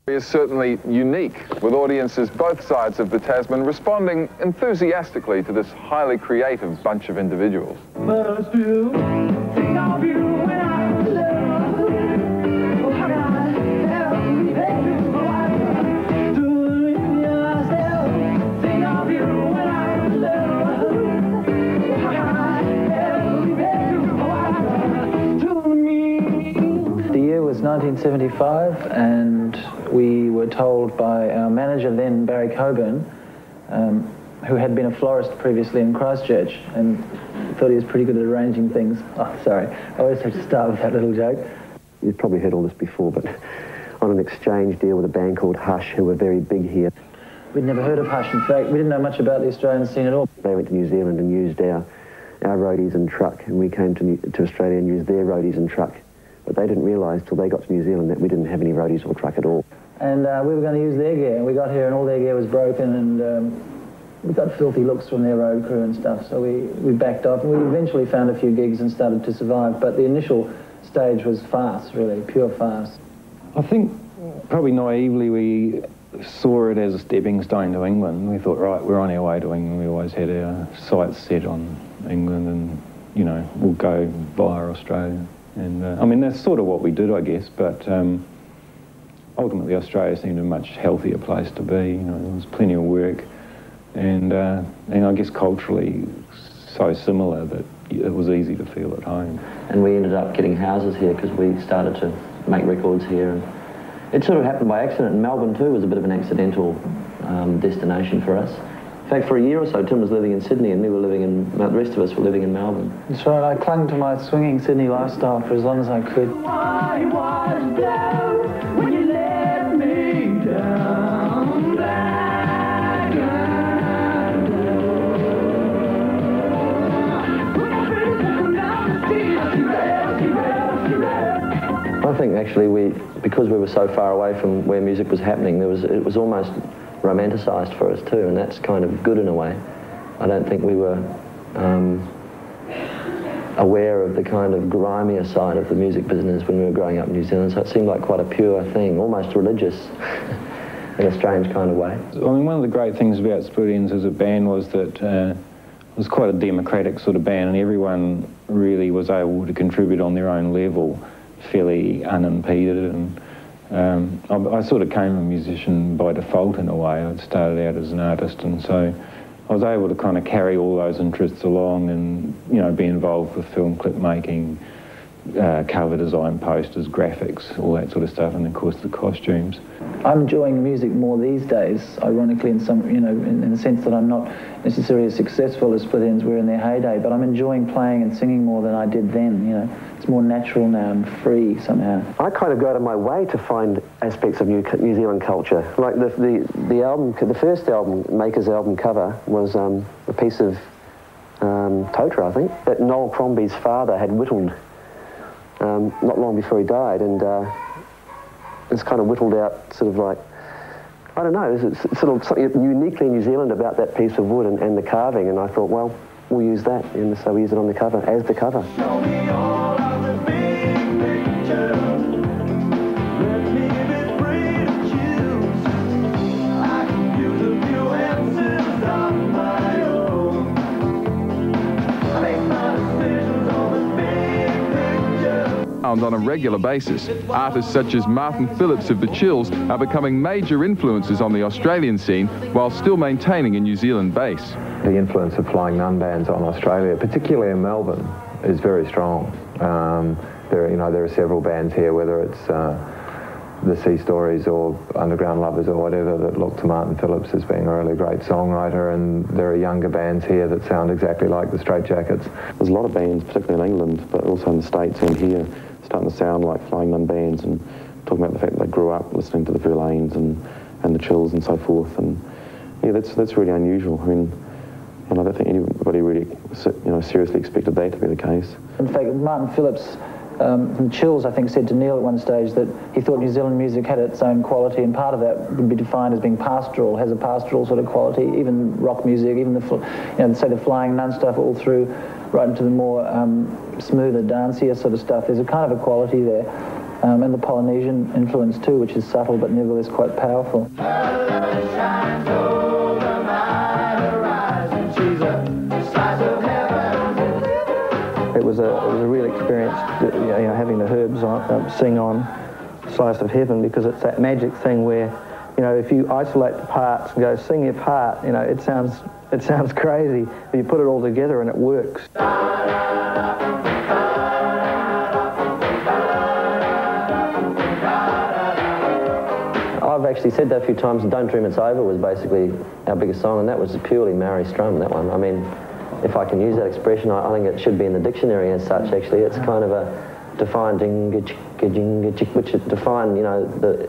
Is certainly unique, with audiences both sides of the Tasman responding enthusiastically to this highly creative bunch of individuals. The year was 1975, and we were told by our manager then, Barry Coburn, who had been a florist previously in Christchurch and thought he was pretty good at arranging things. Oh, sorry, I always have to start with that little joke. You've probably heard all this before, but on an exchange deal with a band called Hush, who were very big here. We'd never heard of Hush. In fact, we didn't know much about the Australian scene at all. They went to New Zealand and used our roadies and truck, and we came to Australia and used their roadies and truck. But they didn't realise till they got to New Zealand that we didn't have any roadies or truck at all. And we were going to use their gear, and we got here and all their gear was broken, and we got filthy looks from their road crew and stuff, so we backed off, and we eventually found a few gigs and started to survive, but the initial stage was farce, really, pure farce. I think probably naively we saw it as a stepping stone to England. We thought, right, we're on our way to England. We always had our sights set on England and, you know, we'll go via Australia. And I mean, that's sort of what we did, I guess, but ultimately Australia seemed a much healthier place to be. You know, there was plenty of work, and I guess culturally so similar that it was easy to feel at home. And we ended up getting houses here because we started to make records here. And it sort of happened by accident. And Melbourne too was a bit of an accidental destination for us. In fact, for a year or so, Tim was living in Sydney and we were living in, the rest of us were living in Melbourne. That's right, I clung to my swinging Sydney lifestyle for as long as I could. Why was down when you let me down, black and blue. I think actually because we were so far away from where music was happening, it was almost romanticised for us too, and that's kind of good in a way. I don't think we were aware of the kind of grimier side of the music business when we were growing up in New Zealand, so it seemed like quite a pure thing, almost religious in a strange kind of way. I mean, one of the great things about Split Enz as a band was that it was quite a democratic sort of band, and everyone really was able to contribute on their own level, fairly unimpeded. And I sort of came a musician by default in a way. I'd started out as an artist, and so I was able to kind of carry all those interests along and, you know, be involved with film clip making, cover design, posters, graphics, all that sort of stuff, and of course the costumes. I'm enjoying music more these days, ironically, in some, you know, in the sense that I'm not necessarily as successful as Split Enz were in their heyday, but I'm enjoying playing and singing more than I did then, you know. It's more natural now and free somehow. I kind of go out of my way to find aspects of New Zealand culture. Like the album, the first album, Maker's album cover, was a piece of Totra, I think, that Noel Crombie's father had whittled not long before he died, and it's kind of whittled out, sort of like, I don't know, it's sort of something uniquely New Zealand about that piece of wood and the carving, and I thought, well, we'll use that, and so we use it on the cover, as the cover. On a regular basis, artists such as Martin Phillips of the Chills are becoming major influences on the Australian scene while still maintaining a New Zealand base. The influence of flying nun bands on Australia, particularly in Melbourne, is very strong. There are several bands here, whether it's the Sea Stories or Underground Lovers or whatever, that look to Martin Phillips as being a really great songwriter, and there are younger bands here that sound exactly like the Straight Jackets. There's a lot of bands, particularly in England, but also in the States and here, starting to sound like flying nun bands, and talking about the fact that they grew up listening to the Verlaines and the Chills and so forth, and yeah, that's really unusual. I mean, and I don't think anybody really, seriously expected that to be the case. In fact, Martin Phillips from Chills, I think, said to Neil at one stage that he thought New Zealand music had its own quality, and part of that would be defined as being pastoral, has a pastoral sort of quality. Even rock music, even say the flying nun stuff, all through right into the more smoother, dancier sort of stuff. There's a kind of a quality there. and the Polynesian influence too, which is subtle but nevertheless quite powerful. It was a real experience, having the Herbs sing on Slice of Heaven, because it's that magic thing where, if you isolate the parts and go sing your part, it sounds crazy, but you put it all together and it works. I've actually said that a few times. Don't Dream It's Over was basically our biggest song, and that was purely Maori strum, that one. I mean, if I can use that expression, I think it should be in the dictionary as such, actually. It's kind of a defined which it defined,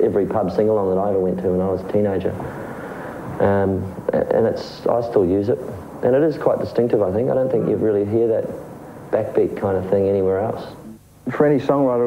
every pub sing-along that I ever went to when I was a teenager. And I still use it. And it is quite distinctive, I think. I don't think you really hear that backbeat kind of thing anywhere else. For any songwriter,